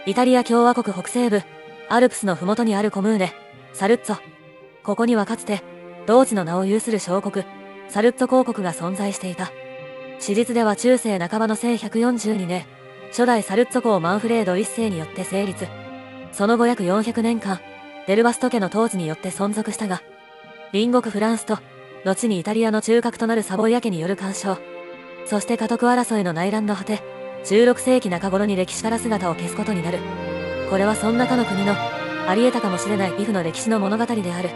イタリア共和国北西部、アルプスの麓にあるコムーネ、サルッツォ。ここにはかつて、同地の名を有する小国、サルッツォ公国が存在していた。史実では中世半ばの1142年、初代サルッツォ公マンフレード一世によって成立。その後約400年間、デルバスト家の統治によって存続したが、隣国フランスと、後にイタリアの中核となるサボイア家による干渉、そして家督争いの内乱の果て、16世紀中頃に歴史から姿を消すことになる。これはそんな他の国の、あり得たかもしれない畏怖の歴史の物語である。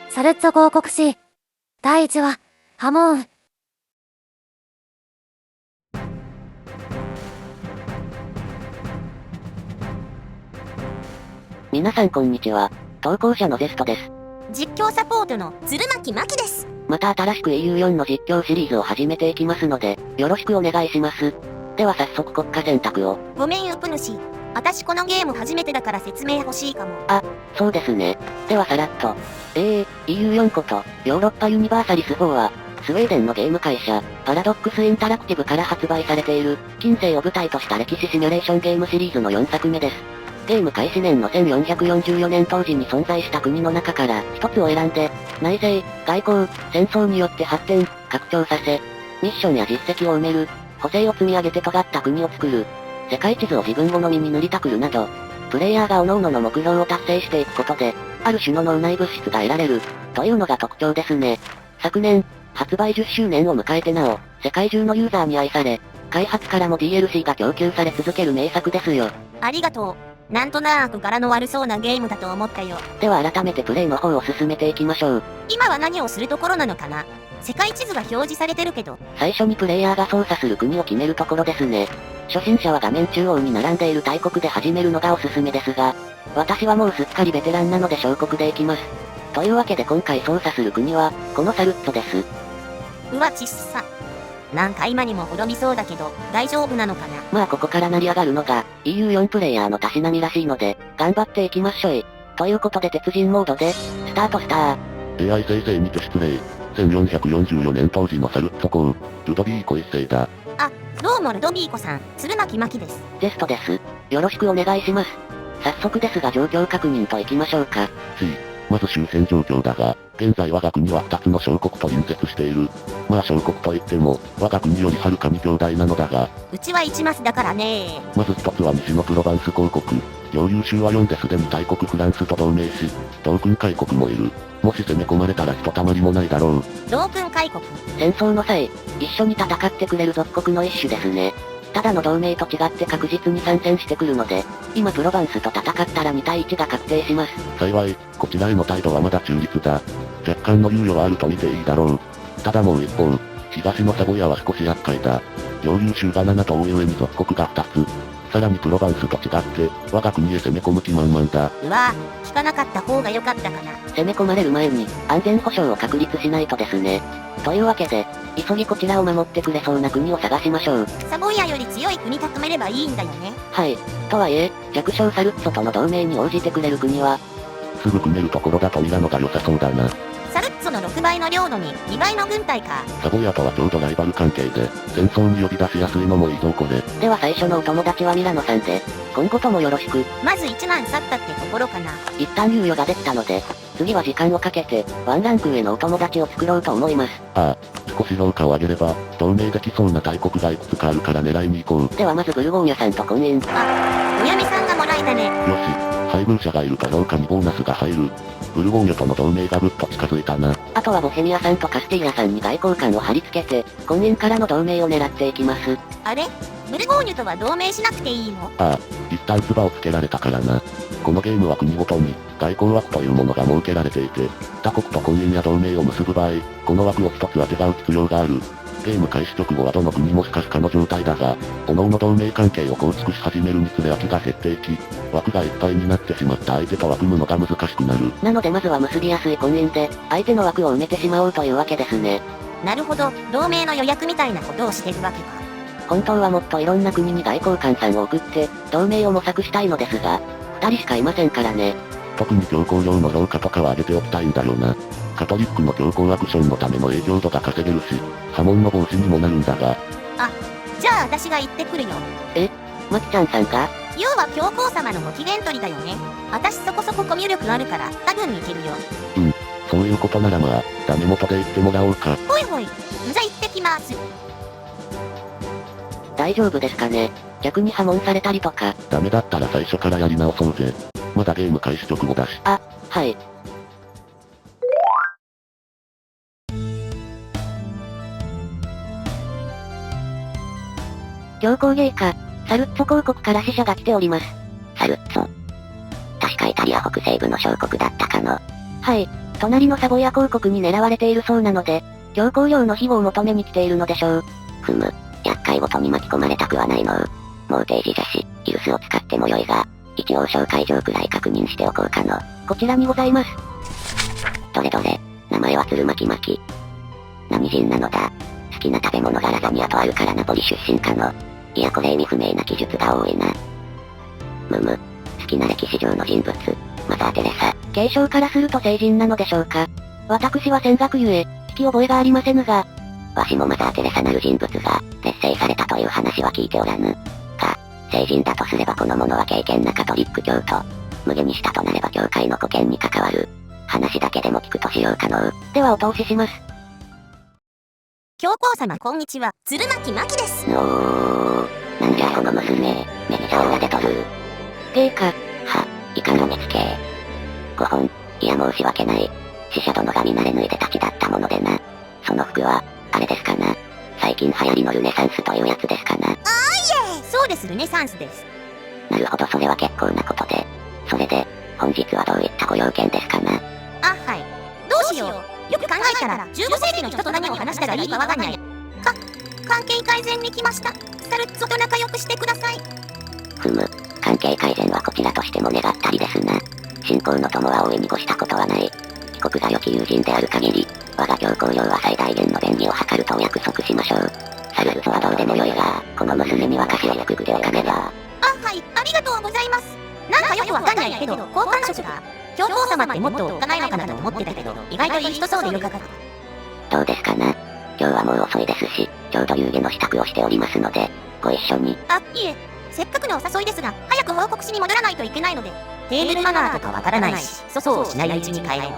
サルッツォ公国史第1話、ハモーン。皆さんこんにちは。投稿者のゼストです。実況サポートの鶴巻真希です。また新しく EU4 の実況シリーズを始めていきますので、よろしくお願いします。では早速国家選択を。ごめんウプ主。私このゲーム初めてだから説明欲しいかも。あ、そうですね。ではさらっと。EU4 こと、ヨーロッパユニバーサリス4は、スウェーデンのゲーム会社、パラドックスインタラクティブから発売されている、近世を舞台とした歴史シミュレーションゲームシリーズの4作目です。ゲーム開始年の1444年当時に存在した国の中から一つを選んで、内政、外交、戦争によって発展、拡張させ、ミッションや実績を埋める、補正を積み上げて尖った国を作る、世界地図を自分好みに塗りたくるなど、プレイヤーが各々の目標を達成していくことで、ある種の脳内物質が得られる、というのが特徴ですね。昨年、発売10周年を迎えてなお、世界中のユーザーに愛され、開発からも DLC が供給され続ける名作ですよ。ありがとう。なんとなく柄の悪そうなゲームだと思ったよ。では改めてプレイの方を進めていきましょう。今は何をするところなのかな？世界地図が表示されてるけど。最初にプレイヤーが操作する国を決めるところですね。初心者は画面中央に並んでいる大国で始めるのがおすすめですが、私はもうすっかりベテランなので小国で行きます。というわけで今回操作する国は、このサルッツォです。うわちっさ。なんか今にも滅びそうだけど、大丈夫なのかな？まあここから成り上がるのが、EU4 プレイヤーのたしなみらしいので、頑張っていきましょい。ということで鉄人モードで、スタートスター。AI 生成にて失礼。1444年当時のサルッツォ公、ルドビーコ一世だ。あ、どうもルドビーコさん、鶴巻真希です。ゼストです。よろしくお願いします。早速ですが状況確認といきましょうか。まず終戦状況だが、現在我が国は2つの小国と隣接している。まあ小国といっても、我が国よりはるかに強大なのだが、うちは1マスだからね。まず一つは西のプロヴァンス公国。領有州は4ですでに大国フランスと同盟し、同軍開国もいる。もし攻め込まれたらひとたまりもないだろう。同軍開国。戦争の際、一緒に戦ってくれる属国の一種ですね。ただの同盟と違って確実に参戦してくるので、今プロヴァンスと戦ったら2対1が確定します。幸い、こちらへの態度はまだ中立だ。若干の猶予はあると見ていいだろう。ただもう一方、東のサボイアは少し厄介だ。領有州が7と大上に属国が2つ。さらにプロヴァンスと違って、我が国へ攻め込む気満々だ。うわぁ、聞かなかった方が良かったかな。攻め込まれる前に、安全保障を確立しないとですね。というわけで、急ぎこちらを守ってくれそうな国を探しましょう。サボイアより強い国と組めればいいんだよね。はい。とはいえ、弱小サルッツォとの同盟に応じてくれる国は、すぐ組めるところだとミラノが良さそうだな。サルッツォの6倍の領土に2倍の軍隊か。サボイアとはちょうどライバル関係で、戦争に呼び出しやすいのもいいぞこれ。では最初のお友達はミラノさんで、今後ともよろしく。まず1万去ったってところかな。一旦猶予ができたので、次は時間をかけて、ワンランク上のお友達を作ろうと思います。ああ、少し評価を上げれば、同盟できそうな大国がいくつかあるから狙いに行こう。ではまずブルゴーニャさんと婚姻。あ、お嫁さんがもらえたね。よし、配偶者がいると評価にボーナスが入る。ブルゴーニャとの同盟がぐっと近づいたな。あとはボヘミアさんとカスティーラさんに外交官を貼り付けて、婚姻からの同盟を狙っていきます。あれ？ブルゴーニュとは同盟しなくていいの？ああ、一旦唾をつけられたからな。このゲームは国ごとに、外交枠というものが設けられていて、他国と婚姻や同盟を結ぶ場合、この枠を一つ当てがう必要がある。ゲーム開始直後はどの国もスカスカの状態だが、各々同盟関係を構築し始めるにつれ空きが減っていき、枠がいっぱいになってしまった相手とは組むのが難しくなる。なのでまずは結びやすい婚姻で、相手の枠を埋めてしまおうというわけですね。なるほど、同盟の予約みたいなことをしてるわけか。本当はもっといろんな国に外交官さんを送って、同盟を模索したいのですが、2人しかいませんからね。特に教皇用の評価とかは上げておきたいんだよな。カトリックの教皇アクションのための影響度が稼げるし、波紋の防止にもなるんだが。あ、じゃあ私が行ってくるよ。まきちゃんさんが、要は教皇様のご機嫌取りだよね。私そこそこコミュ力あるから多分似てるよ。そういうことならまあ、ダメ元で言ってもらおうか。ほいほい。じゃあ行ってきます。大丈夫ですかね。逆に破門されたりとか。ダメだったら最初からやり直そうぜ。まだゲーム開始直後だし。はい。強行芸か。サルッツォ公国から使者が来ております。サルッツォ。確かイタリア北西部の小国だったかの。はい。隣のサボイア公国に狙われているそうなので、強行領の庇護を求めに来ているのでしょう。ふむ。厄介ごとに巻き込まれたくはないのう。もう定時じゃし、イルスを使ってもよいが、一応紹介状くらい確認しておこうかの。こちらにございます。どれどれ、名前は鶴巻巻。何人なのだ。好きな食べ物がラザニアとあるからナポリ出身かの。いやこれ意味不明な記述が多いな。むむ。好きな歴史上の人物、マザー・テレサ。継承からすると聖人なのでしょうか。私は戦学ゆえ、聞き覚えがありませぬが、わしもマザー・テレサなる人物が、劣勢されたという話は聞いておらぬ。が、聖人だとすればこの者は敬虔なカトリック教徒。無下にしたとなれば教会の古見に関わる。話だけでも聞くとしようかのう。ではお通しします。教皇様こんにちは。鶴巻真希です。なんじゃその娘、めっちゃオーラ出とる。陛下。いかの目つけ。5本、いや申し訳ない。使者殿が見慣れぬいでたちだったものでな。その服は、あれですかな。最近流行りのルネサンスというやつですかな。そうです、ルネサンスです。なるほどそれは結構なことで。それで、本日はどういったご用件ですかな。はい。どうしよう。よく考えたら、15世紀の人と何を話したらいいかわかんない。関係改善に来ました。サルッツォと仲良くしてください。ふむ。関係改善はこちらとしても願ったりですな。信仰の友は大いに越したことはない。帰国が良き友人である限り、我が教皇領は最大限の便宜を図るとお約束しましょう。サルッツォはどうでもよいが、この娘には菓子を作っておかねば。はい、ありがとうございます。なんかよくわかんないけど、好感触だ。教皇様ってもっとおっかないのかなと思ってたけど、意外といい人そうでよかった。どうですかな。今日はもう遅いですし、ちょうど夕げの支度をしておりますので、ご一緒に。いえ、せっかくのお誘いですが、早く報告しに戻らないといけないので、テーブルマナーとかわからないし、粗相をしないうちに帰ろう。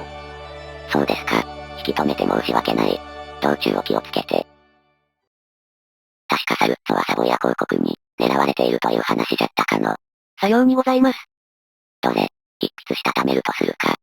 そうですか。引き止めて申し訳ない。道中お気をつけて。確かサルッツォはサボイア公国に狙われているという話じゃったかの。さようにございます。どれ、一筆したためるとするか。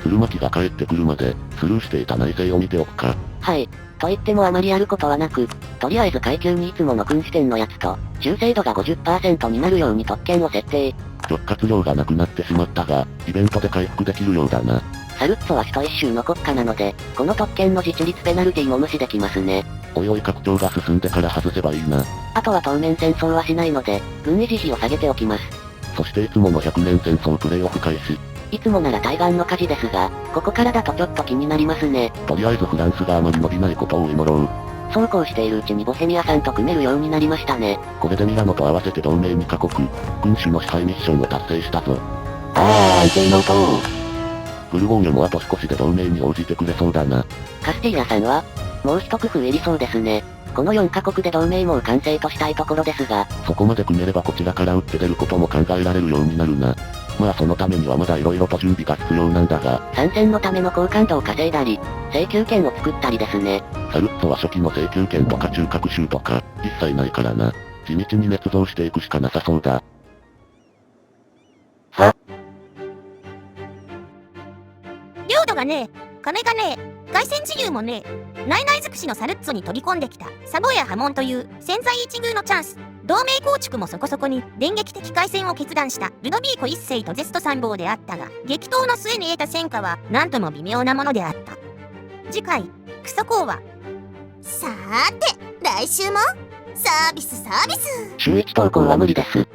鶴巻が帰ってくるまで、スルーしていた内政を見ておくか。はい。と言ってもあまりやることはなく、とりあえず階級にいつもの君主点のやつと、忠誠度が 50% になるように特権を設定。直轄領がなくなってしまったが、イベントで回復できるようだな。サルッツォは首都一州の国家なので、この特権の自治率ペナルティも無視できますね。おいおい拡張が進んでから外せばいいな。あとは当面戦争はしないので、軍維持費を下げておきます。そしていつもの100年戦争プレイオフ開始。いつもなら対岸の火事ですが、ここからだとちょっと気になりますね。とりあえずフランスがあまり伸びないことを祈ろう。そうこうしているうちにボヘミアさんと組めるようになりましたね。これでミラノと合わせて同盟2カ国、君主の支配ミッションを達成したぞ。安定の音。ブルゴーニュもあと少しで同盟に応じてくれそうだな。カスティーラさんは、もう一工夫いりそうですね。この4カ国で同盟網完成としたいところですが、そこまで組めればこちらから打って出ることも考えられるようになるな。まあそのためにはまだ色々と準備が必要なんだが、参戦のための好感度を稼いだり、請求権を作ったりですね。サルッツォは初期の請求権とか中核州とか、一切ないからな。地道に捏造していくしかなさそうだ。領土がねえ、金がねえ、凱旋自由もねえ、内々尽くしのサルッツォに飛び込んできたサボや波紋という千載一遇のチャンス。同盟構築もそこそこに電撃的開戦を決断したルドビーコ一世とゼスト参謀であったが、激闘の末に得た戦果は何とも微妙なものであった。次回、クソ講話。さーて、来週もサービス。週1投稿は無理です。